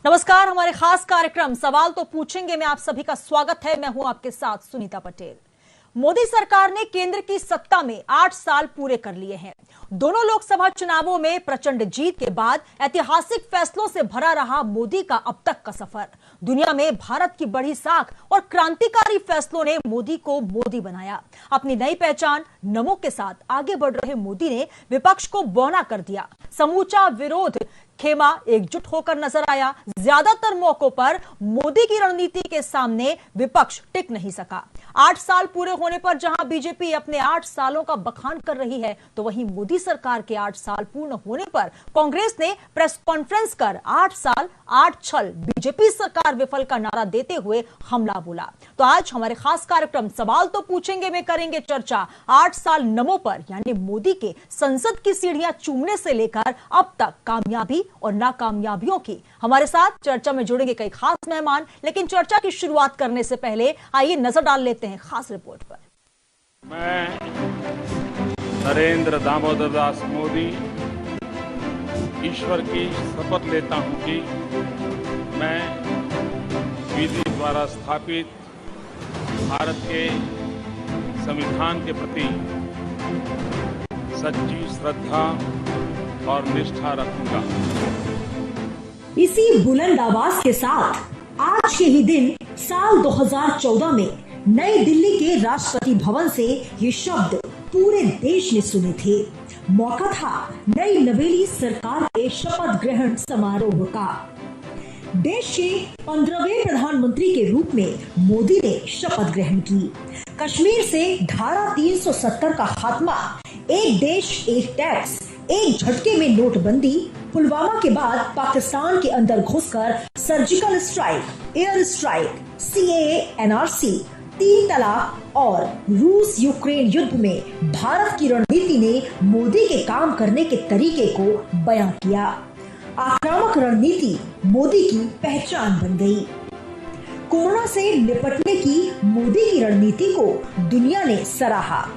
नमस्कार, हमारे खास कार्यक्रम सवाल तो पूछेंगे में आप सभी का स्वागत है। मैं हूं आपके साथ सुनीता पटेल। मोदी सरकार ने केंद्र की सत्ता में 8 साल पूरे कर लिए हैं। दोनों लोकसभा चुनावों में प्रचंड जीत के बाद ऐतिहासिक फैसलों से भरा रहा मोदी का अब तक का सफर। दुनिया में भारत की बड़ी साख और क्रांतिकारी फैसलों ने मोदी को मोदी बनाया। अपनी नई पहचान नमो के साथ आगे बढ़ रहे मोदी ने विपक्ष को बौना कर दिया। समूचा विरोध खेमा एकजुट होकर नजर आया। ज्यादातर मौकों पर मोदी की रणनीति के सामने विपक्ष टिक नहीं सका। 8 साल पूरे होने पर जहां बीजेपी अपने 8 सालों का बखान कर रही है, तो वहीं मोदी सरकार के 8 साल पूर्ण होने पर कांग्रेस ने प्रेस कॉन्फ्रेंस कर 8 साल 8 छल बीजेपी सरकार विफल का नारा देते हुए हमला बोला। तो आज हमारे खास कार्यक्रम सवाल तो पूछेंगे में करेंगे चर्चा 8 साल नमो पर, यानी मोदी के संसद की सीढ़ियां चूमने से लेकर अब तक कामयाबी और नाकामयाबियों की। हमारे साथ चर्चा में जुड़ेंगे कई खास मेहमान, लेकिन चर्चा की शुरुआत करने से पहले आइए नजर डाल लेते हैं खास रिपोर्ट पर। मैं नरेंद्र दामोदर दास मोदी ईश्वर की शपथ लेता हूं कि मैं विधि द्वारा स्थापित भारत के संविधान के प्रति सच्ची श्रद्धा और निष्ठा रखूंगा। इसी बुलंद आवाज के साथ आज के ही दिन साल 2014 में नई दिल्ली के राष्ट्रपति भवन से ये शब्द पूरे देश ने सुने थे। मौका था नई नवेली सरकार के शपथ ग्रहण समारोह का। देश के 15वें प्रधानमंत्री के रूप में मोदी ने शपथ ग्रहण की। कश्मीर से धारा 370 का खात्मा, एक देश एक टैक्स, एक झटके में नोटबंदी, पुलवामा के बाद पाकिस्तान के अंदर घुसकर surgical strike, air strike, CAA, NRC, 3 तलाक और रूस यूक्रेन युद्ध में भारत की रणनीति ने मोदी के काम करने के तरीके को बयां किया। आक्रामक रणनीति मोदी की पहचान बन गई। कोरोना से निपटने की मोदी की रणनीति को दुनिया ने सराहा।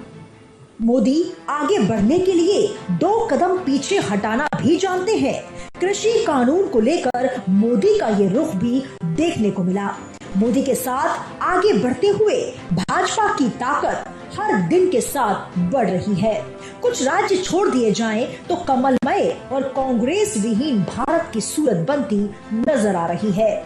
मोदी आगे बढ़ने के लिए 2 कदम पीछे हटाना भी जानते हैं। कृषि कानून को लेकर मोदी का ये रुख भी देखने को मिला। मोदी के साथ आगे बढ़ते हुए भाजपा की ताकत हर दिन के साथ बढ़ रही है। कुछ राज्य छोड़ दिए जाएं तो कमलमय और कांग्रेस विहीन भारत की सूरत बनती नजर आ रही है।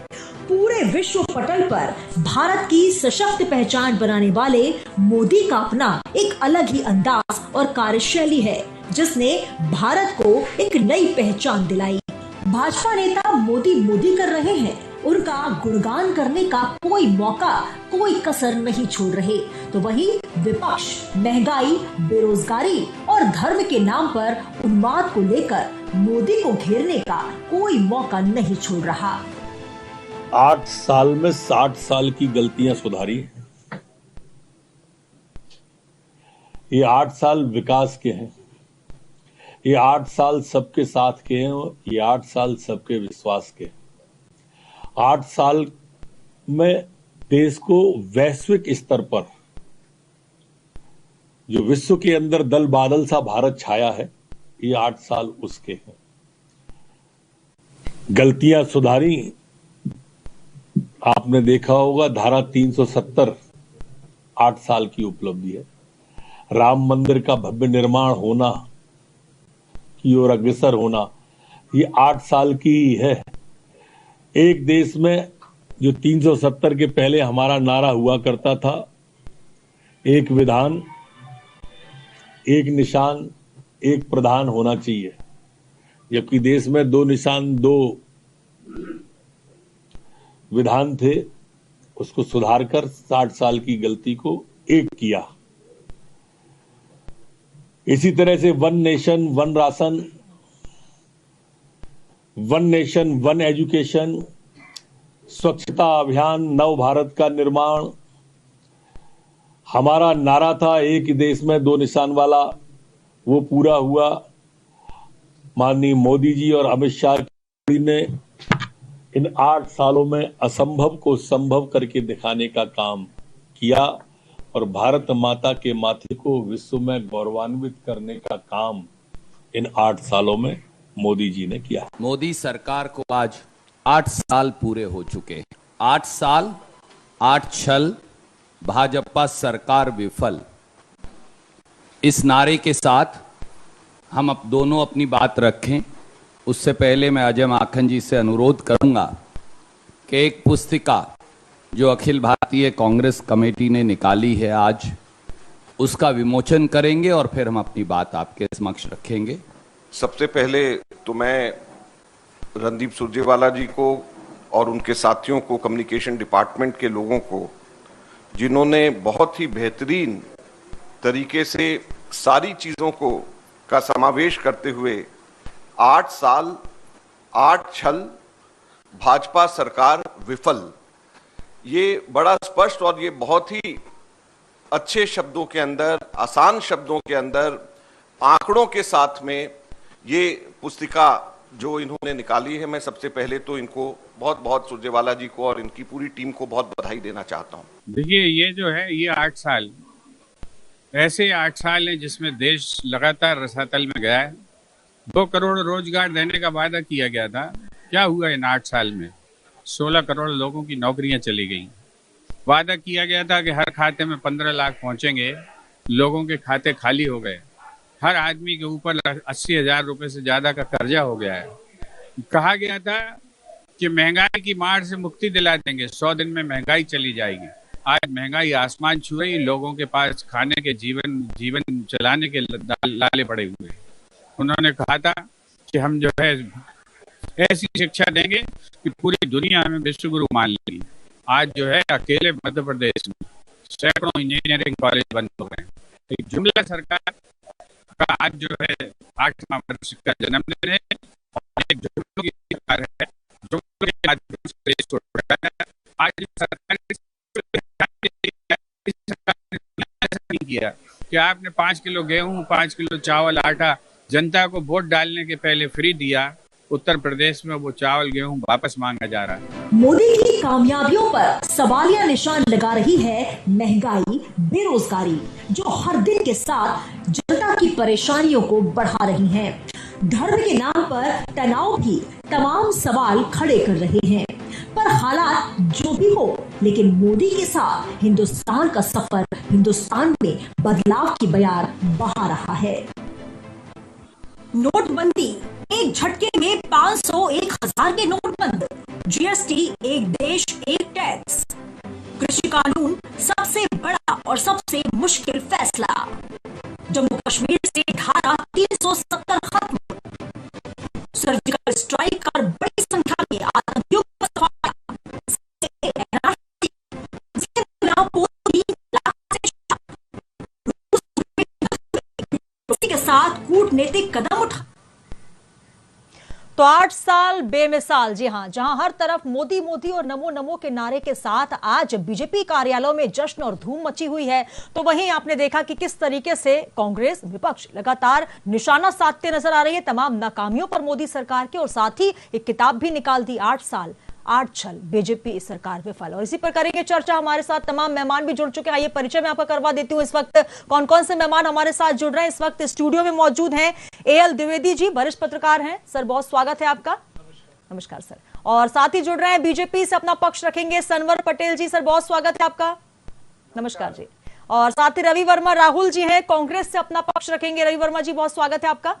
पूरे विश्व पटल पर भारत की सशक्त पहचान बनाने वाले मोदी का अपना एक अलग ही अंदाज और कार्यशैली है, जिसने भारत को एक नई पहचान दिलाई। भाजपा नेता मोदी मोदी कर रहे हैं, उनका गुणगान करने का कोई मौका, कोई कसर नहीं छोड़ रहे। तो वहीं विपक्ष महंगाई, बेरोजगारी और धर्म के नाम पर उन्माद को लेकर मोदी को घेरने का कोई मौका नहीं छोड़ रहा। 8 साल में 60 साल की गलतियां सुधारी। ये 8 साल विकास के हैं, ये 8 साल सबके साथ के हैं, ये 8 साल सबके विश्वास के। 8 साल में देश को वैश्विक स्तर पर जो विश्व के अंदर दल बादल सा भारत छाया है, ये 8 साल उसके हैं। गलतियां सुधारी। आपने देखा होगा धारा 370 8 साल की उपलब्धि है। राम मंदिर का भव्य निर्माण होना की ओर अग्रसर होना, ये 8 साल की ही है। एक देश में जो 370 के पहले हमारा नारा हुआ करता था, एक विधान, एक निशान, एक प्रधान होना चाहिए, जबकि देश में 2 निशान 2 विधान थे, उसको सुधारकर 60 साल की गलती को एक किया। इसी तरह से 1 नेशन 1 राशन, 1 नेशन 1 एजुकेशन, स्वच्छता अभियान, नव भारत का निर्माण, हमारा नारा था एक देश में 2 निशान वाला, वो पूरा हुआ। माननीय मोदी जी और अमित शाह ने इन 8 सालों में असंभव को संभव करके दिखाने का काम किया और भारत माता के माथे को विश्व में गौरवान्वित करने का काम इन 8 सालों में मोदी जी ने किया। मोदी सरकार को आज 8 साल पूरे हो चुके हैं। 8 साल 8 छल, भाजपा सरकार विफल, इस नारे के साथ हम दोनों अपनी बात रखें। उससे पहले मैं अजय माखन जी से अनुरोध करूंगा कि एक पुस्तिका जो अखिल भारतीय कांग्रेस कमेटी ने निकाली है आज, उसका विमोचन करेंगे और फिर हम अपनी बात आपके समक्ष रखेंगे। सबसे पहले तो मैं रणदीप सुरजेवाला जी को और उनके साथियों को, कम्युनिकेशन डिपार्टमेंट के लोगों को, जिन्होंने बहुत ही बेहतरीन तरीके से सारी चीजों को का समावेश करते हुए 8 साल 8 छल, भाजपा सरकार विफल, ये बड़ा स्पष्ट और ये बहुत ही अच्छे शब्दों के अंदर, आसान शब्दों के अंदर, आंकड़ों के साथ में ये पुस्तिका जो इन्होंने निकाली है, मैं सबसे पहले तो इनको बहुत बहुत सुरजेवाला जी को और इनकी पूरी टीम को बहुत बधाई देना चाहता हूं। देखिए, ये जो है ये 8 साल ऐसे 8 साल हैं जिसमें देश लगातार रसातल में गया है। 2 करोड़ रोजगार देने का वादा किया गया था, क्या हुआ इन 8 साल में? 16 करोड़ लोगों की नौकरियां चली गई। वादा किया गया था कि हर खाते में 15 लाख पहुंचेंगे, लोगों के खाते खाली हो गए। हर आदमी के ऊपर 80,000 रुपए से ज्यादा का कर्जा हो गया है। कहा गया था कि महंगाई की मार से मुक्ति दिला देंगे, 100 दिन में महंगाई चली जाएगी। आज महंगाई आसमान छू रही, लोगों के पास खाने के जीवन चलाने के लाले पड़े हुए। उन्होंने कहा था कि हम जो है ऐसी शिक्षा देंगे कि पूरी दुनिया हमें विश्व गुरु मान लेगी। आज जो है अकेले मध्य प्रदेश में सैकड़ों इंजीनियरिंग कॉलेज बंद हो गए। एक जुमला सरकार का आज जो है 8वां वर्ष का जन्मदिन है और एक जुमलों की सरकार है, जुमलों के माध्यम से देश को आज सरकार ने किया कि आपने 5 किलो गेहूं, 5 किलो चावल, आटा जनता को वोट डालने के पहले फ्री दिया। उत्तर प्रदेश में वो चावल गेहूं वापस मांगा जा रहा है। मोदी की कामयाबियों पर सवालिया निशान लगा रही है महंगाई, बेरोजगारी, जो हर दिन के साथ जनता की परेशानियों को बढ़ा रही हैं। धर्म के नाम पर तनाव भी तमाम सवाल खड़े कर रहे हैं। पर हालात जो भी हो, लेकिन मोदी के साथ हिंदुस्तान का सफर, हिंदुस्तान में बदलाव की बयार बहा रहा है। नोटबंदी, एक झटके में 500, 1000 के नोट बंद। जीएसटी, एक देश एक टैक्स। कृषि कानून, सबसे बड़ा और सबसे मुश्किल फैसला। जम्मू कश्मीर से धारा 370 खत्म। सर्जिकल स्ट्राइक और बड़ी संख्या में आतंकियों को सफाया। के साथ कूटनीतिक कदम उठा। तो 8 साल बेमिसाल, जी हां, जहां हर तरफ मोदी मोदी और नमो नमो के नारे के साथ आज बीजेपी कार्यालयों में जश्न और धूम मची हुई है, तो वहीं आपने देखा कि किस तरीके से कांग्रेस विपक्ष लगातार निशाना साधते नजर आ रही है तमाम नाकामियों पर मोदी सरकार के, और साथ ही एक किताब भी निकाल दी, 8 साल 8 छल, बीजेपी सरकार विफल। और इसी पर करेंगे चर्चा। हमारे साथ तमाम मेहमान भी जुड़ चुके हैं। आइए परिचय में आपका करवा देती हूँ। इस वक्त कौन कौन से मेहमान हमारे साथ जुड़ रहे हैं। इस वक्त स्टूडियो में मौजूद हैं एएल द्विवेदी जी, वरिष्ठ पत्रकार हैं। सर, बहुत स्वागत है आपका। नमस्कार सर। और साथ ही जुड़ रहे हैं बीजेपी से अपना पक्ष रखेंगे सनवर पटेल जी। सर, बहुत स्वागत है आपका। नमस्कार जी। और साथ ही रवि वर्मा राहुल जी हैं, कांग्रेस से अपना पक्ष रखेंगे। रवि वर्मा जी, बहुत स्वागत है आपका।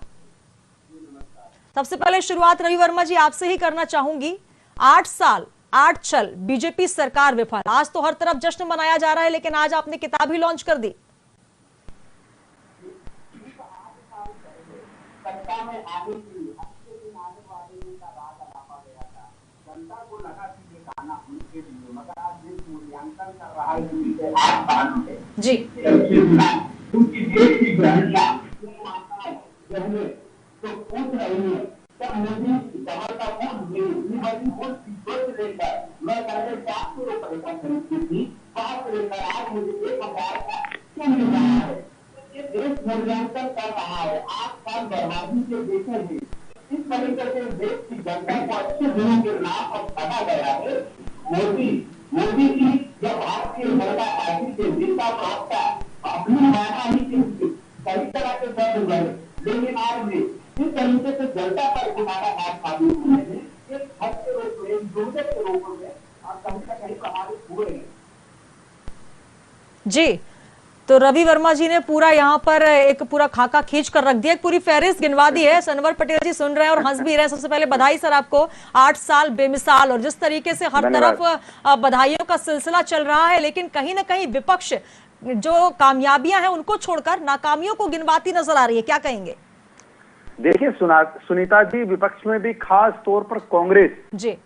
सबसे पहले शुरुआत रवि वर्मा जी आपसे ही करना चाहूंगी। 8 साल 8 छल, बीजेपी सरकार विफल। आज तो हर तरफ जश्न मनाया जा रहा है, लेकिन आज आपने किताब ही लॉन्च कर दी। जी मूल्यांकन कर रहा है। 8 साल बर्बादी के देखेंगे, इस तरीके से देश की जनता को अच्छे दिनों के नाम पर ठगा गया है। मोदी की जब भारतीय जनता पार्टी के नेता भाजपा अपनी माना ही कई तरह के दर्द गए, लेकिन आज भी इस तरीके से जनता पर गुनाह हाथ साबित हुए हैं। एक हद से दुर्गे के रूप में कहीं ना कहीं प्रभावित हुए हैं। जी, तो रवि वर्मा जी ने पूरा यहाँ पर एक पूरा खाका खींच कर रख दिया, एक पूरी फहरिस्त गिनवा दी है। सनवर पटेल जी सुन रहे हैं और हंस भी रहे हैं। सबसे पहले बधाई सर आपको, 8 साल बेमिसाल, और जिस तरीके से हर तरफ बधाइयों का सिलसिला चल रहा है, लेकिन कहीं ना कहीं विपक्ष जो कामयाबियां हैं उनको छोड़कर नाकामियों को गिनवाती नजर आ रही है, क्या कहेंगे? देखिए सुनीता जी, विपक्ष में भी खास तौर पर कांग्रेस जी,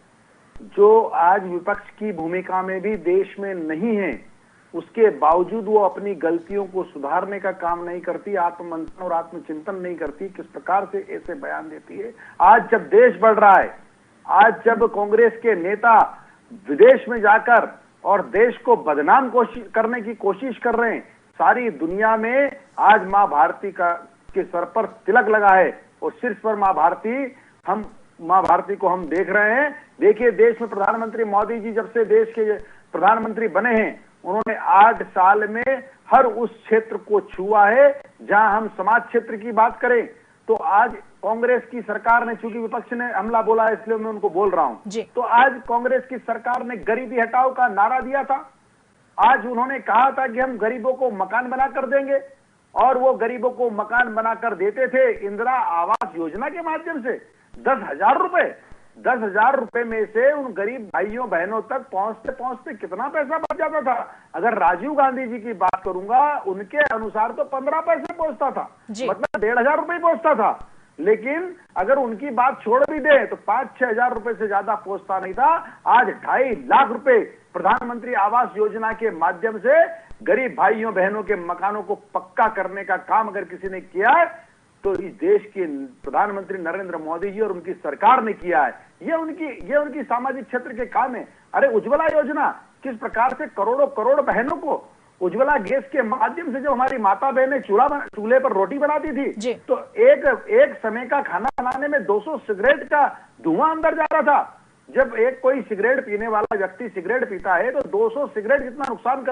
जो आज विपक्ष की भूमिका में भी देश में नहीं है, उसके बावजूद वो अपनी गलतियों को सुधारने का काम नहीं करती, आत्ममंथन और आत्मचिंतन नहीं करती, किस प्रकार से ऐसे बयान देती है। आज जब देश बढ़ रहा है, आज जब कांग्रेस के नेता विदेश में जाकर और देश को बदनाम करने की कोशिश कर रहे हैं, सारी दुनिया में आज मां भारती के सर पर तिलक लगा है और शीर्ष पर मां भारती को हम देख रहे हैं। देखिए, देश में प्रधानमंत्री मोदी जी जब से देश के प्रधानमंत्री बने हैं, उन्होंने 8 साल में हर उस क्षेत्र को छुआ है। जहां हम समाज क्षेत्र की बात करें तो आज कांग्रेस की सरकार ने, चूंकि विपक्ष ने हमला बोला है इसलिए मैं उनको बोल रहा हूं, तो आज कांग्रेस की सरकार ने गरीबी हटाओ का नारा दिया था। आज उन्होंने कहा था कि हम गरीबों को मकान बनाकर देंगे, और वो गरीबों को मकान बनाकर देते थे इंदिरा आवास योजना के माध्यम से। 10,000 रुपए में से उन गरीब भाइयों बहनों तक पहुंचते पहुंचते कितना पैसा बच जाता था। अगर राजीव गांधी जी की बात करूंगा, उनके अनुसार तो 15 पैसे पहुंचता था, मतलब 1,500 रुपए पहुंचता था। लेकिन अगर उनकी बात छोड़ भी दे तो 5-6 हजार रुपए से ज्यादा पहुंचता नहीं था। आज 2.5 लाख रुपए प्रधानमंत्री आवास योजना के माध्यम से गरीब भाइयों बहनों के मकानों को पक्का करने का काम अगर किसी ने किया है तो इस देश के प्रधानमंत्री नरेंद्र मोदी जी और उनकी सरकार ने किया है। ये उनकी सामाजिक क्षेत्र के काम है। अरे उज्ज्वला योजना, किस प्रकार से करोड़ों करोड़ बहनों को उज्ज्वला गैस के माध्यम से जो हमारी माता बहनें चूल्हे पर रोटी बनाती थी, तो एक समय का खाना बनाने में 200 सिगरेट का धुआं अंदर जा रहा था। जब कोई सिगरेट पीने वाला व्यक्ति सिगरेट पीता है तो 200 सिगरेट जितना नुकसान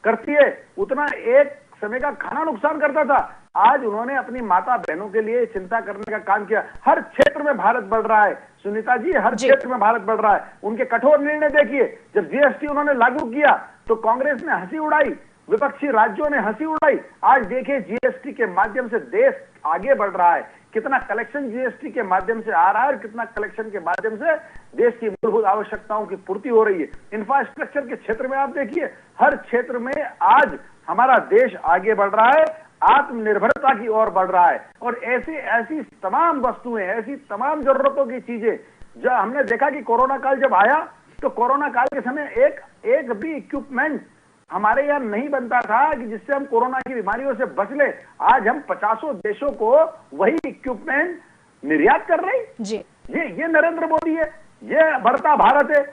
करती है उतना एक समय का खाना नुकसान करता था। आज उन्होंने अपनी माता बहनों के लिए चिंता करने का काम किया। हर क्षेत्र में भारत बढ़ रहा है सुनीता जी, हर क्षेत्र में भारत बढ़ रहा है। उनके कठोर निर्णय देखिए, जब जीएसटी उन्होंने लागू किया तो कांग्रेस ने हंसी उड़ाई, विपक्षी राज्यों ने हंसी उड़ाई। आज देखिए जीएसटी के माध्यम से देश आगे बढ़ रहा है, कितना कलेक्शन जीएसटी के माध्यम से आ रहा है और कितना कलेक्शन के माध्यम से देश की मूलभूत आवश्यकताओं की पूर्ति हो रही है। इंफ्रास्ट्रक्चर के क्षेत्र में आप देखिए, हर क्षेत्र में आज हमारा देश आगे बढ़ रहा है, आत्मनिर्भरता की ओर बढ़ रहा है। और ऐसी तमाम वस्तुएं, ऐसी तमाम जरूरतों की चीजें जो हमने देखा कि कोरोना काल जब आया तो कोरोना काल के समय एक भी इक्विपमेंट हमारे यहाँ नहीं बनता था कि जिससे हम कोरोना की बीमारियों से बच ले। आज हम 50 देशों को वही इक्विपमेंट निर्यात कर रहे हैं जी। ये नरेंद्र मोदी है, ये बढ़ता भारत है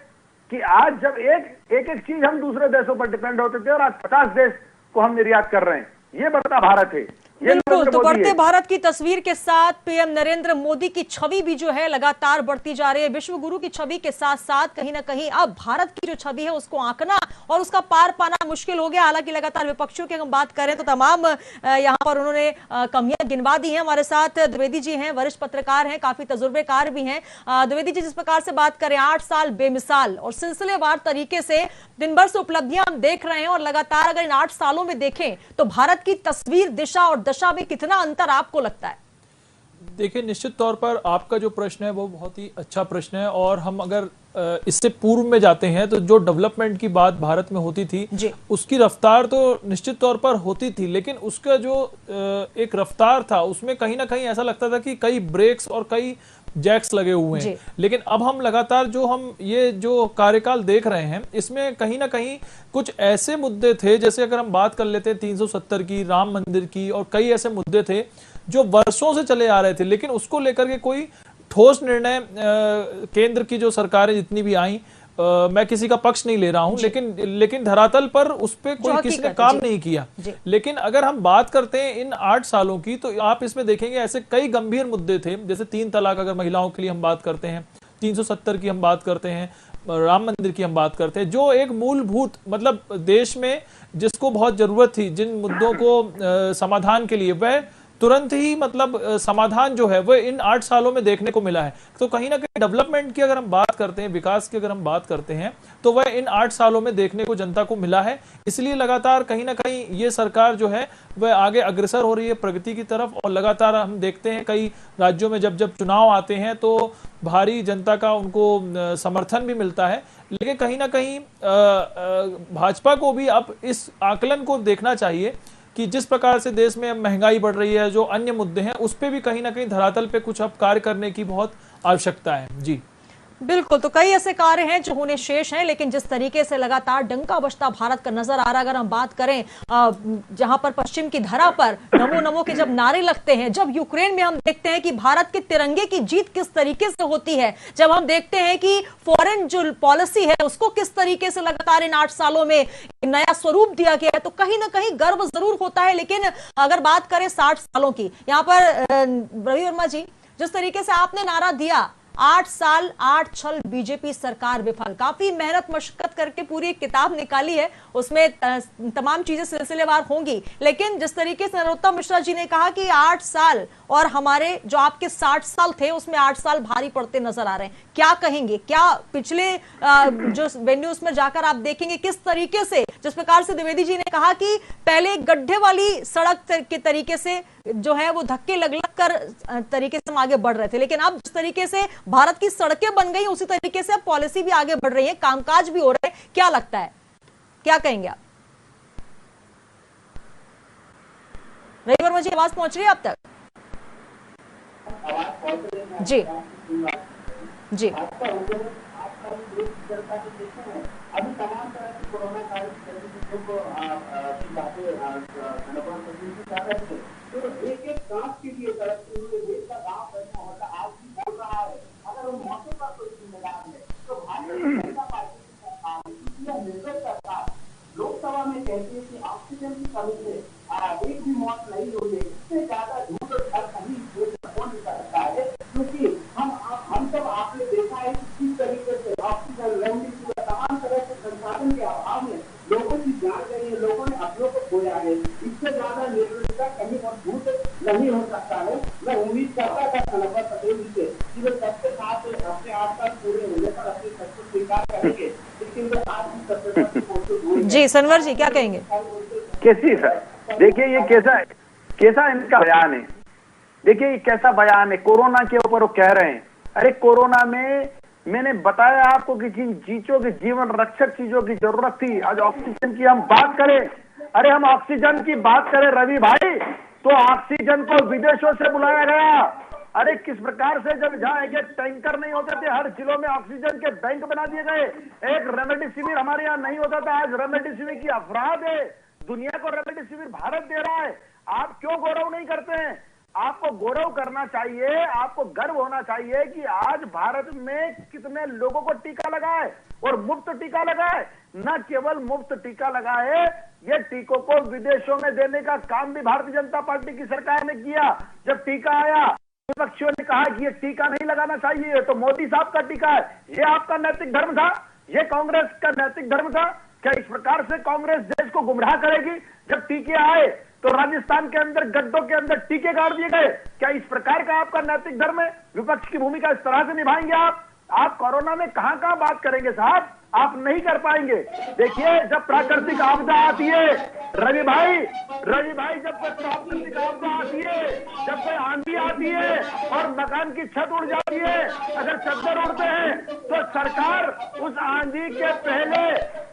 कि आज जब एक चीज हम दूसरे देशों पर डिपेंड होते थे और आज 50 देश को हम निर्यात कर रहे हैं। ये बढ़ता भारत है। बिल्कुल, तो बढ़ते भारत की तस्वीर के साथ पीएम नरेंद्र मोदी की छवि भी जो है लगातार बढ़ती जा रही है। विश्व गुरु की छवि के साथ साथ कहीं ना कहीं अब भारत की जो छवि है उसको आंकना और उसका पार पाना मुश्किल हो गया। हालांकि लगातार विपक्षियों की हम बात करें तो तमाम यहाँ पर उन्होंने कमियां गिनवा दी हैं। हमारे साथ द्विवेदी जी हैं, वरिष्ठ पत्रकार हैं, काफी तजुर्बेकार भी हैं। द्विवेदी जी, जिस प्रकार से बात करें 8 साल बेमिसाल और सिलसिलेवार तरीके से दिन भर से उपलब्धियां हम देख रहे हैं और लगातार अगर इन 8 सालों में देखें तो भारत की तस्वीर, दिशा और दशा में कितना अंतर आपको लगता है? देखिए, निश्चित तौर पर आपका जो प्रश्न है वो बहुत ही अच्छा प्रश्न है। और हम अगर इससे पूर्व में जाते हैं तो जो डेवलपमेंट की बात भारत में होती थी उसकी रफ्तार तो निश्चित तौर पर होती थी, लेकिन उसका जो एक रफ्तार था उसमें कहीं ना कहीं ऐसा लगता था कि कई ब्रेक्स और कई जैक्स लगे हुए हैं। लेकिन अब हम लगातार ये जो कार्यकाल देख रहे हैं इसमें कहीं ना कहीं कुछ ऐसे मुद्दे थे, जैसे अगर हम बात कर लेते हैं 370 की, राम मंदिर की, और कई ऐसे मुद्दे थे जो वर्षों से चले आ रहे थे, लेकिन उसको लेकर के कोई ठोस निर्णय केंद्र की जो सरकारें जितनी भी आई, मैं किसी का पक्ष नहीं ले रहा हूं, लेकिन धरातल पर उस पर कोई किसी ने काम नहीं किया। लेकिन अगर हम बात करते हैं इन 8 सालों की तो आप इसमें देखेंगे ऐसे कई गंभीर मुद्दे थे, जैसे 3 तलाक अगर महिलाओं के लिए हम बात करते हैं, 370 की हम बात करते हैं, राम मंदिर की हम बात करते हैं, जो एक मूलभूत मतलब देश में जिसको बहुत जरूरत थी, जिन मुद्दों को समाधान के लिए, वह तुरंत ही मतलब समाधान जो है वो इन 8 सालों में देखने को मिला है। तो कहीं ना कहीं डेवलपमेंट की अगर हम बात करते हैं, विकास की अगर हम बात करते हैं, तो वह इन 8 सालों में देखने को जनता को मिला है। इसलिए लगातार कहीं ना कहीं ये सरकार जो है वह आगे अग्रसर हो रही है प्रगति की तरफ। और लगातार हम देखते हैं कई राज्यों में जब जब चुनाव आते हैं तो भारी जनता का उनको समर्थन भी मिलता है। लेकिन कहीं ना कहीं भाजपा को भी अब इस आकलन को देखना चाहिए कि जिस प्रकार से देश में महंगाई बढ़ रही है, जो अन्य मुद्दे हैं, उस पे भी कहीं ना कहीं धरातल पे कुछ अब कार्य करने की बहुत आवश्यकता है। जी बिल्कुल, तो कई ऐसे कार्य हैं जो होने शेष हैं, लेकिन जिस तरीके से लगातार डंका बजता भारत का नजर आ रहा है, अगर हम बात करें जहां पर पश्चिम की धरा पर नमो नमो के जब नारे लगते हैं, जब यूक्रेन में हम देखते हैं कि भारत के तिरंगे की जीत किस तरीके से होती है, जब हम देखते हैं कि फॉरेन जो पॉलिसी है उसको किस तरीके से लगातार इन 8 सालों में नया स्वरूप दिया गया है, तो कहीं ना कहीं गर्व जरूर होता है। लेकिन अगर बात करें 60 सालों की, यहाँ पर रवि वर्मा जी, जिस तरीके से आपने नारा दिया 8 साल 8 छल बीजेपी सरकार विफल, काफी मेहनत मशक्कत करके पूरी एक किताब निकाली है, उसमें तमाम चीजें सिलसिलेवार होंगी, लेकिन जिस तरीके से नरोत्तम मिश्रा जी ने कहा कि 8 साल और हमारे जो आपके 60 साल थे उसमें 8 साल भारी पड़ते नजर आ रहे हैं, क्या कहेंगे? क्या पिछले जो वेन्यूज में जाकर आप देखेंगे किस तरीके से, जिस प्रकार से द्विवेदी जी ने कहा कि पहले गड्ढे वाली सड़क के तरीके से जो है वो धक्के लग कर तरीके से हम आगे बढ़ रहे थे, लेकिन अब जिस तरीके से भारत की सड़कें बन गई उसी तरीके से अब पॉलिसी भी आगे बढ़ रही है, कामकाज भी हो रहे हैं, क्या लगता है, क्या कहेंगे आप? रवि वर्मा जी, आवाज पहुंच रही है आप तक? जी जी अभी तमाम तरह की कोरोना काल तो एक एक गांव के लिए देश का गांव पैदा होता आज भी बोल रहा है, अगर वो मौके पर कोई जिम्मेदार है तो भारतीय जनता पार्टी निर्भर सरकार लोकसभा में कहती है कि ऑक्सीजन की कमी से एक भी मौत नहीं हुई है, इससे ज्यादा झूठ और ठग कहीं हो नहीं सकता है, क्योंकि हम सब आपने देखा है कि किस तरीके से ऑक्सीजन रेमडेसिविर तमाम तरह के संसाधन के अभाव में लोगों की जान गई है, लोगों ने अपनों को खोया है, इससे ज्यादा निर्भरता कहीं और झूठ नहीं हो सकता है। मैं उम्मीद करता था सनबर पटेल जी से कि वे सबके साथ अपने 8 साल पूरे होने पर अपने सबको स्वीकार करेंगे, लेकिन वे आज भी सत्यता से कोशिश हुई। जी सनवर जी, क्या कहेंगे? कैसी सर, देखिए ये कैसा इनका बयान है, देखिए ये कैसा बयान है, कोरोना के ऊपर वो कह रहे हैं, अरे कोरोना में मैंने बताया आपको कि जिन चीजों की जीवन रक्षक चीजों की जरूरत थी, आज ऑक्सीजन की हम बात करें, अरे हम ऑक्सीजन की बात करें रवि भाई, तो ऑक्सीजन को विदेशों से बुलाया गया। अरे किस प्रकार से जब जहां एक टैंकर नहीं होते थे, हर जिलों में ऑक्सीजन के बैंक बना दिए गए, एक रेमडेसिविर हमारे यहाँ नहीं होता था, आज रेमडेसिविर की अफराद है, दुनिया को रेमडेसिविर भारत दे रहा है। आप क्यों गौरव नहीं करते हैं? आपको गौरव करना चाहिए, आपको गर्व होना चाहिए कि आज भारत में कितने लोगों को टीका लगा है, और मुफ्त टीका लगा है। न केवल मुफ्त टीका लगा है, ये टीकों को विदेशों में देने का काम भी भारतीय जनता पार्टी की सरकार ने किया। जब टीका आया, विपक्षियों ने कहा कि ये टीका नहीं लगाना चाहिए, तो मोदी साहब का टीका है, ये आपका नैतिक धर्म था, ये कांग्रेस का नैतिक धर्म था। क्या इस प्रकार से कांग्रेस देश को गुमराह करेगी? जब टीके आए तो राजस्थान के अंदर गड्ढों के अंदर टीके गाड़ दिए गए, क्या इस प्रकार का आपका नैतिक धर्म है? विपक्ष की भूमिका इस तरह से निभाएंगे आप कोरोना में कहां कहां बात करेंगे साहब? आप नहीं कर पाएंगे। देखिए जब प्राकृतिक आपदा आती है रवि भाई, जब कोई प्राकृतिक आपदा आती है, जब कोई आंधी आती है और मकान की छत उड़ जाती है, अगर चद्दर उड़ते हैं तो सरकार उस आंधी के पहले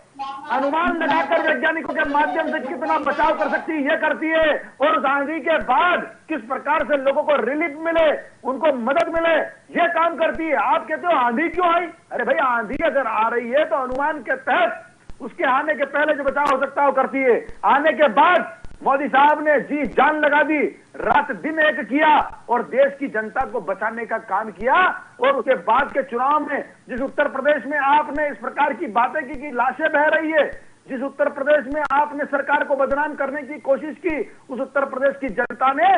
अनुमान लगाकर वैज्ञानिकों के माध्यम से कितना बचाव कर सकती है, ये करती है, और उस आंधी के बाद किस प्रकार से लोगों को रिलीफ मिले, उनको मदद मिले, ये काम करती है। आप कहते हो आंधी क्यों आई? अरे भाई आंधी अगर आ रही है तो अनुमान के तहत उसके आने के पहले जो बचाव हो सकता है वो करती है, आने के बाद मोदी साहब ने जी जान लगा दी, रात दिन एक किया और देश की जनता को बचाने का काम किया। और उसके बाद के चुनाव में जिस उत्तर प्रदेश में आपने इस प्रकार की बातें की कि लाशें बह रही है, जिस उत्तर प्रदेश में आपने सरकार को बदनाम करने की कोशिश की, उस उत्तर प्रदेश की जनता ने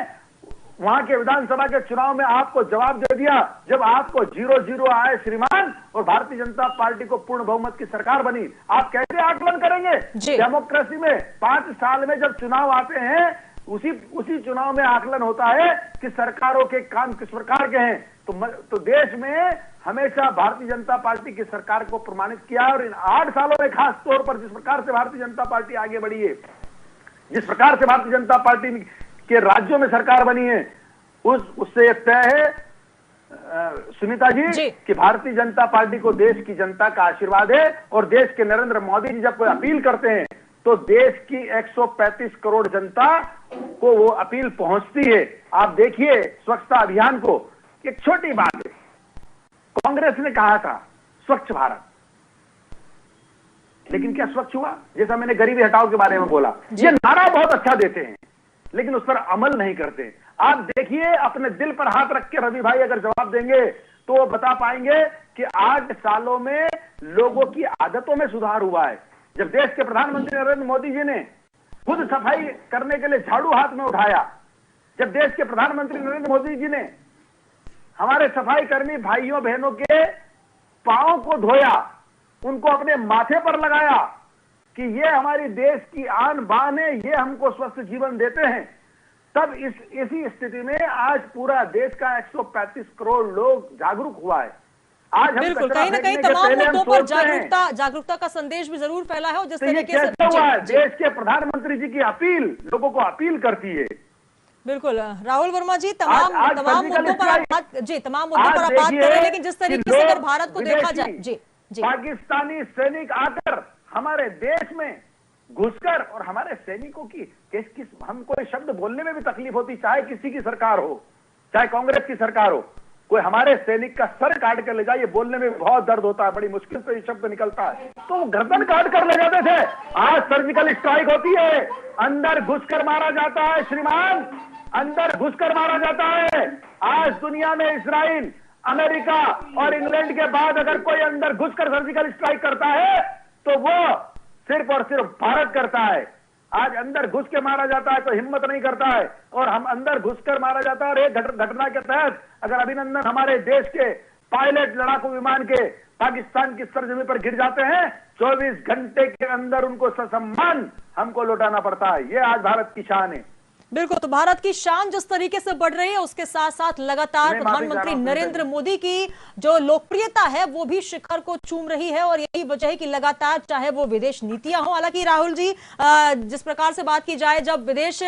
वहां के विधानसभा के चुनाव में आपको जवाब दे दिया, जब आपको 0-0 आए श्रीमान और भारतीय जनता पार्टी को पूर्ण बहुमत की सरकार बनी। आप कैसे आकलन करेंगे? डेमोक्रेसी में 5 साल में जब चुनाव आते हैं उसी चुनाव में आकलन होता है कि सरकारों के काम किस प्रकार के हैं। तो देश में हमेशा भारतीय जनता पार्टी की सरकार को प्रमाणित किया और इन 8 सालों में खास तौर पर जिस प्रकार से भारतीय जनता पार्टी आगे बढ़ी है, जिस प्रकार से भारतीय जनता पार्टी के राज्यों में सरकार बनी है, उससे तय है सुनीता जी कि भारतीय जनता पार्टी को देश की जनता का आशीर्वाद है। और देश के नरेंद्र मोदी जी जब कोई अपील करते हैं तो देश की 135 करोड़ जनता को वो अपील पहुंचती है। आप देखिए स्वच्छता अभियान को, एक छोटी बात है, कांग्रेस ने कहा था स्वच्छ भारत, लेकिन क्या स्वच्छ हुआ? जैसा मैंने गरीबी हटाओ के बारे में बोला, ये नारा बहुत अच्छा देते हैं लेकिन उस पर अमल नहीं करते। आप देखिए, अपने दिल पर हाथ रख के रवि भाई अगर जवाब देंगे तो वो बता पाएंगे कि 8 सालों में लोगों की आदतों में सुधार हुआ है। जब देश के प्रधानमंत्री नरेंद्र मोदी जी ने खुद सफाई करने के लिए झाड़ू हाथ में उठाया, जब देश के प्रधानमंत्री नरेंद्र मोदी जी ने हमारे सफाई कर्मी भाइयों बहनों के पांव को धोया, उनको अपने माथे पर लगाया कि ये हमारी देश की आन बान है, ये हमको स्वस्थ जीवन देते हैं, तब इसी स्थिति में आज पूरा देश का 135 करोड़ लोग जागरूक हुआ है। आज बिल्कुल, कहीं ना कहीं तमाम मुद्दों पर जागरूकता का संदेश भी जरूर फैला है। और जिस तरीके से देश के प्रधानमंत्री जी की अपील लोगों को अपील करती है। बिल्कुल राहुल वर्मा जी, तमाम मुद्दों पर आप बात कर रहे हैं, लेकिन जिस तरीके से अगर भारत को देखा जाए, जी पाकिस्तानी सैनिक आकर हमारे देश में घुसकर, और हमारे सैनिकों की किस हमको ये शब्द बोलने में भी तकलीफ होती, चाहे किसी की सरकार हो, चाहे कांग्रेस की सरकार हो, कोई हमारे सैनिक का सर काट कर ले जाए, ये बोलने में बहुत दर्द होता है, बड़ी मुश्किल से ये शब्द निकलता है। तो गर्दन काट कर ले जाते थे, आज सर्जिकल स्ट्राइक होती है, अंदर घुसकर मारा जाता है श्रीमान, अंदर घुसकर मारा जाता है। आज दुनिया में इजराइल, अमेरिका और इंग्लैंड के बाद अगर कोई अंदर घुसकर सर्जिकल स्ट्राइक करता है तो वो सिर्फ और सिर्फ भारत करता है। आज अंदर घुस के मारा जाता है तो हिम्मत नहीं करता है, और हम अंदर घुसकर मारा जाता है। और एक घटना के तहत अगर अभिनंदन हमारे देश के पायलट लड़ाकू विमान के पाकिस्तान की सरजमी पर गिर जाते हैं, 24 घंटे के अंदर उनको ससम्मान हमको लौटाना पड़ता है। ये आज भारत की शान है। बिल्कुल, तो भारत की शान जिस तरीके से बढ़ रही है, उसके साथ साथ लगातार प्रधानमंत्री नरेंद्र मोदी की जो लोकप्रियता है वो भी शिखर को चूम रही है। और यही वजह है कि लगातार चाहे वो विदेश नीतियां हो, हालांकि राहुल जी जिस प्रकार से बात की जाए, जब विदेश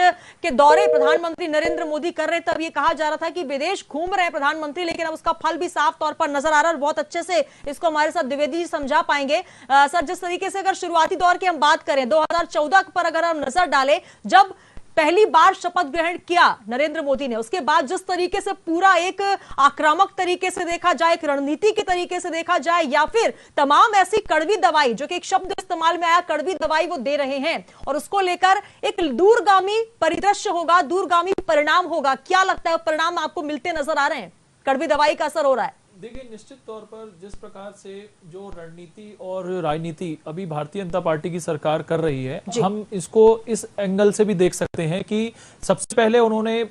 के दौरे प्रधानमंत्री नरेंद्र मोदी कर रहे तब ये कहा जा रहा था कि विदेश घूम रहे हैं प्रधानमंत्री, लेकिन अब उसका फल भी साफ तौर पर नजर आ रहा है। और बहुत अच्छे से इसको हमारे साथ द्विवेदी जी समझा पाएंगे। सर, जिस तरीके से अगर शुरुआती दौर की हम बात करें, 2014 पर अगर हम नजर डालें, जब पहली बार शपथ ग्रहण किया नरेंद्र मोदी ने, उसके बाद जिस तरीके से पूरा एक आक्रामक तरीके से देखा जाए, एक रणनीति के तरीके से देखा जाए, या फिर तमाम ऐसी कड़वी दवाई, जो कि एक शब्द इस्तेमाल में आया, कड़वी दवाई वो दे रहे हैं, और उसको लेकर एक दूरगामी परिदृश्य होगा, दूरगामी परिणाम होगा। क्या लगता है परिणाम आपको मिलते नजर आ रहे हैं? कड़वी दवाई का असर हो रहा है? देखिए, निश्चित तौर पर जिस प्रकार से जो रणनीति और राजनीति अभी भारतीय जनता पार्टी की सरकार कर रही है, हम इसको इस एंगल से भी देख सकते हैं कि सबसे पहले उन्होंने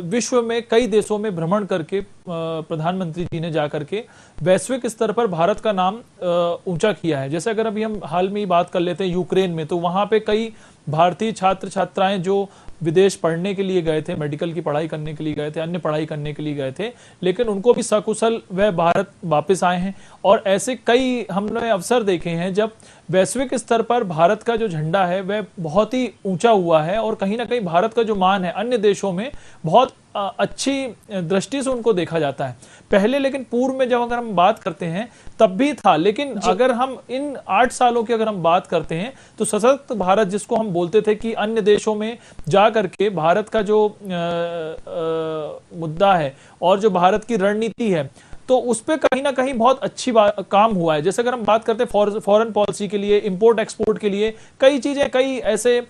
विश्व में कई देशों में भ्रमण करके प्रधानमंत्री जी ने जाकर के वैश्विक स्तर पर भारत का नाम ऊंचा किया है। जैसे अगर अभी हम हाल में ही बात कर लेते हैं यूक्रेन में, तो वहां पे कई भारतीय छात्र छात्राएं जो विदेश पढ़ने के लिए गए थे, मेडिकल की पढ़ाई करने के लिए गए थे, अन्य पढ़ाई करने के लिए गए थे, लेकिन उनको भी सकुशल वह भारत वापस आए हैं। और ऐसे कई हमने अवसर देखे हैं जब वैश्विक स्तर पर भारत का जो झंडा है वह बहुत ही ऊंचा हुआ है, और कहीं ना कहीं भारत का जो मान है अन्य देशों में बहुत अच्छी दृष्टि से उनको देखा जाता है। पहले लेकिन पूर्व में जब अगर हम बात करते हैं तब भी था, लेकिन अगर हम इन 8 सालों की अगर हम बात करते हैं तो सशक्त भारत जिसको हम बोलते थे कि अन्य देशों में जा करके भारत का जो मुद्दा है और जो भारत की रणनीति है, तो उस पर कहीं ना कहीं बहुत अच्छी काम हुआ है। जैसे अगर हम बात करते हैं फॉरेन पॉलिसी के लिए, इंपोर्ट एक्सपोर्ट के लिए कई चीजें, कई ऐसे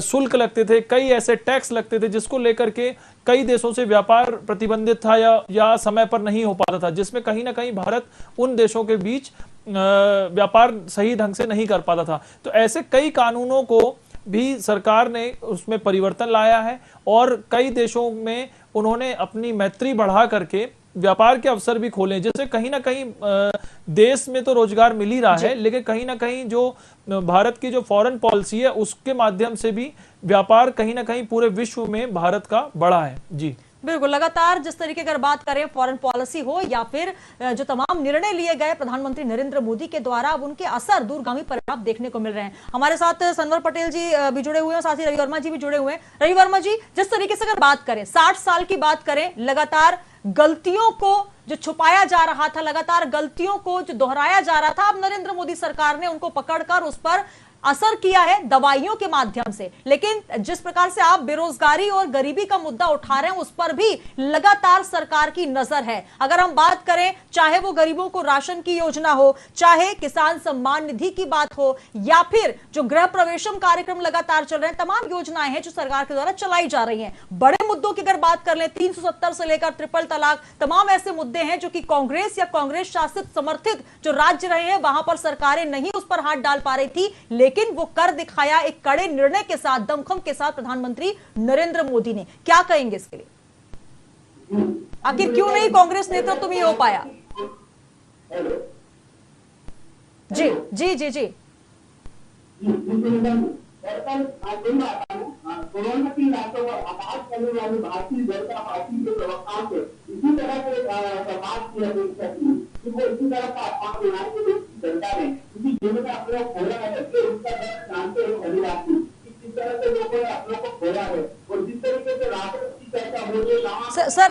शुल्क लगते थे, कई ऐसे टैक्स लगते थे जिसको लेकर के कई देशों से व्यापार प्रतिबंधित था या समय पर नहीं हो पाता था, जिसमें कहीं ना कहीं भारत उन देशों के बीच व्यापार सही ढंग से नहीं कर पाता था। तो ऐसे कई कानूनों को भी सरकार ने उसमें परिवर्तन लाया है, और कई देशों में उन्होंने अपनी मैत्री बढ़ा करके व्यापार के अवसर भी खोलें, जैसे कहीं ना कहीं देश में तो रोजगार मिल ही रहा है, लेकिन कहीं ना कहीं जो भारत की जो फॉरेन पॉलिसी है उसके माध्यम से भी व्यापार कहीं ना कहीं पूरे विश्व में भारत का बढ़ा है। जी बिल्कुल, लगातार जिस तरीके की अगर बात करें फॉरेन पॉलिसी हो या फिर जो तमाम निर्णय लिए गए प्रधानमंत्री नरेंद्र मोदी के द्वारा, अब उनके असर दूरगामी परिणाम देखने को मिल रहे हैं। हमारे साथ सनवर पटेल जी भी जुड़े हुए हैं, साथ ही रवि वर्मा जी भी जुड़े हुए हैं। रवि वर्मा जी, जिस तरीके से अगर बात करें 60 साल की बात करें, लगातार गलतियों को जो छुपाया जा रहा था, लगातार गलतियों को जो दोहराया जा रहा था, अब नरेंद्र मोदी सरकार ने उनको पकड़कर उस पर असर किया है दवाइयों के माध्यम से। लेकिन जिस प्रकार से आप बेरोजगारी और गरीबी का मुद्दा उठा रहे हैं, उस पर भी लगातार सरकार की नजर है। अगर हम बात करें, चाहे वो गरीबों को राशन की योजना हो, चाहे किसान सम्मान निधि की बात हो, या फिर जो गृह प्रवेशम कार्यक्रम लगातार चल रहे हैं, तमाम योजनाएं हैं जो सरकार के द्वारा चलाई जा रही हैं। बड़े मुद्दों की अगर बात कर लें, 370 से लेकर ट्रिपल तलाक, तमाम ऐसे मुद्दे हैं जो कि कांग्रेस या कांग्रेस शासित समर्थित जो राज्य रहे हैं वहां पर सरकारें नहीं उस पर हाथ डाल पा रही थी, लेकिन वो कर दिखाया एक कड़े निर्णय के साथ, दमखम के साथ प्रधानमंत्री नरेंद्र मोदी ने। क्या कहेंगे इसके लिए? आखिर क्यों नहीं कांग्रेस नेतृत्व में हो पाया? जी जी जी जी कोरोना की रातों पर आवाज करने वाली भारतीय जनता पार्टी के प्रवक्ताओं से इसी तरह से समाज की अपेक्षा थी कि वो इसी तरह का अपमान बनाने जनता ने किसी जीवन में अपने को खोला है, उसका दर्द जानते हैं अधिवासी किस तरह से लोगों ने अपने को खोला है। और जिस तरीके से राष्ट्र की चर्चा हो रही है सर,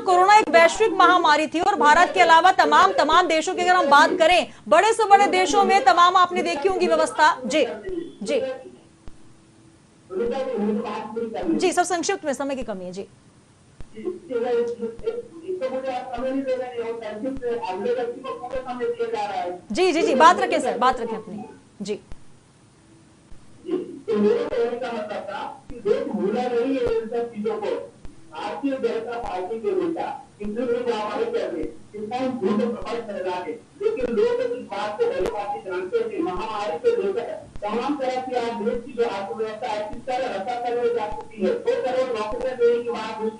कोरोना एक वैश्विक महामारी थी और भारत के अलावा तमाम देशों की अगर हम बात करें, बड़े से बड़े देशों में तमाम आपने देखी होंगी व्यवस्था। जी जी जी सर, संक्षिप्त में, समय की कमी है। जी जी जी जी बात रखें सर, बात रखें अपनी। जी का मतलब था कि देश भूला नहीं है इन सब चीजों को। भारतीय जनता पार्टी के नेता कितने भी हमारे कहते किसान झूठ प्रभाव फैला है, लेकिन लोग इस बात को भलीभांति जानते हैं। महामारी से लेकर तमाम तरह की आज देश की जो अर्थव्यवस्था है किस तरह रक्षा करने जा चुकी है। 2 करोड़ नौकरियां देने की बात हुई,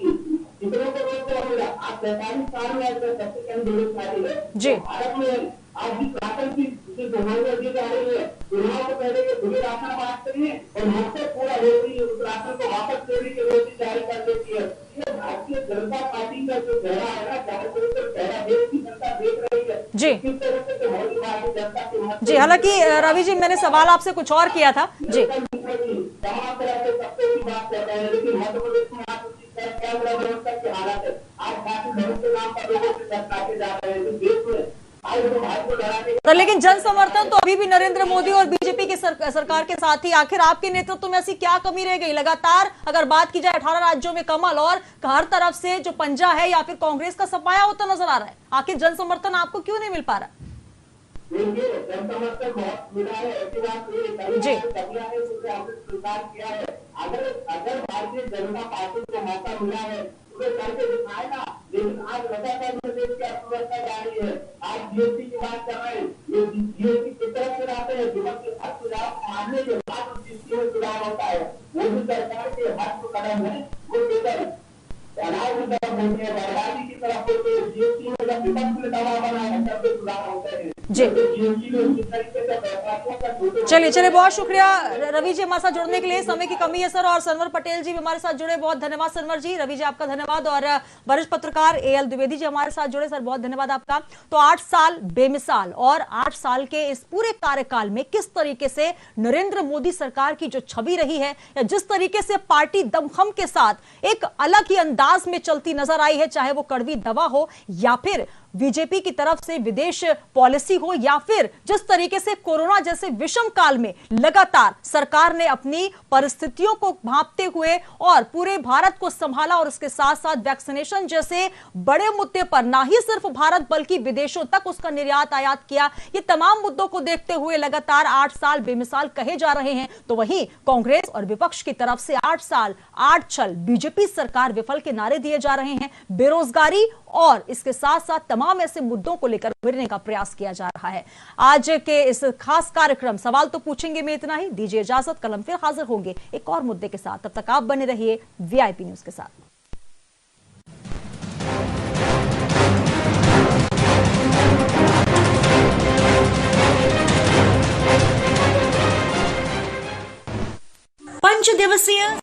कितनों को रोजगार मिला। आज 45 साल में सबसे कम बेरोजगारी है भारत में। आज जिस राशन की दवाइयां दी जा रही है, चुनाव से पहले ये खुले राशन बांटते हैं और नौकरी पूरा होती है, उस राशन को वापस लेने की नोटिस जारी कर देती है। ये भारतीय जनता पार्टी का जो चेहरा है ना, ज्यादातर चेहरा देश की जनता देख रही है जी। किस तरह से मोदी भारतीय जनता की जी, हालांकि रवि जी मैंने सवाल आपसे कुछ और किया था। जी तमाम तरह से सबसे की बात कर रहे हैं, लेकिन मध्य प्रदेश में आज क्या व्यवस्था की हालत है। आज काफी धर्म के नाम पर लोगों से दर्शाते जा रहे हैं देश में। तो लेकिन जन समर्थन तो अभी भी नरेंद्र मोदी और बीजेपी की सरकार के साथ ही। आखिर आपके नेतृत्व में ऐसी क्या कमी रह गई? लगातार अगर बात की जाए 18 राज्यों में कमल और हर तरफ से जो पंजा है या फिर कांग्रेस का सफाया होता नजर आ रहा है, आखिर जन समर्थन आपको क्यों नहीं मिल पा रहा? जन समर्थन बहुत मिला है, ऐसी बात नहीं जी स्वीकार किया है। अगर भारतीय जनता पार्टी को मौका मिला है करके दिखाए ना, लेकिन आज लगातार देश की अर्थव्यवस्था जा रही है। आज जीएसटी की बात कर रहे हैं, ये जीएसटी किस तरह से लाते हैं, हर सुझाव मानने के बाद जीएसटी में सुधार होता है। मोदी सरकार के हर जो कदम है वो केवल अनाज की तरफ होते हैं, बर्बादी की तरफ होते हैं। जीएसटी में जब विपक्ष ने दबाव बनाया तब से सुधार होते हैं। चलिए बहुत शुक्रिया रवि जी हमारे साथ जुड़ने के लिए। समय की कमी है सर, और सनवर पटेल जी भी हमारे साथ जुड़े, बहुत धन्यवाद सनवर जी। रवि जी आपका धन्यवाद, और वरिष्ठ पत्रकार AL द्विवेदी जी हमारे साथ जुड़े, सर बहुत धन्यवाद आपका। तो 8 साल बेमिसाल, और 8 साल के इस पूरे कार्यकाल में किस तरीके से नरेंद्र मोदी सरकार की जो छवि रही है, या जिस तरीके से पार्टी दमखम के साथ एक अलग ही अंदाज में चलती नजर आई है, चाहे वो कड़वी दवा हो या फिर बीजेपी की तरफ से विदेश पॉलिसी हो, या फिर जिस तरीके से कोरोना जैसे विषम काल में लगातार सरकार ने अपनी परिस्थितियों को भांपते हुए और पूरे भारत को संभाला, और उसके साथ साथ वैक्सीनेशन जैसे बड़े मुद्दे पर ना ही सिर्फ भारत बल्कि विदेशों तक उसका निर्यात आयात किया। ये तमाम मुद्दों को देखते हुए लगातार 8 साल बेमिसाल कहे जा रहे हैं। तो वहीं कांग्रेस और विपक्ष की तरफ से 8 साल 8 छल बीजेपी सरकार विफल के नारे दिए जा रहे हैं। बेरोजगारी और इसके साथ साथ तमाम ऐसे मुद्दों को लेकर घेरने का प्रयास किया जा रहा है। आज के इस खास कार्यक्रम सवाल तो पूछेंगे में इतना ही। दीजिए इजाजत, कल हम फिर हाजिर होंगे एक और मुद्दे के साथ। तब तक आप बने रहिए VIP न्यूज के साथ। पंच दिवसीय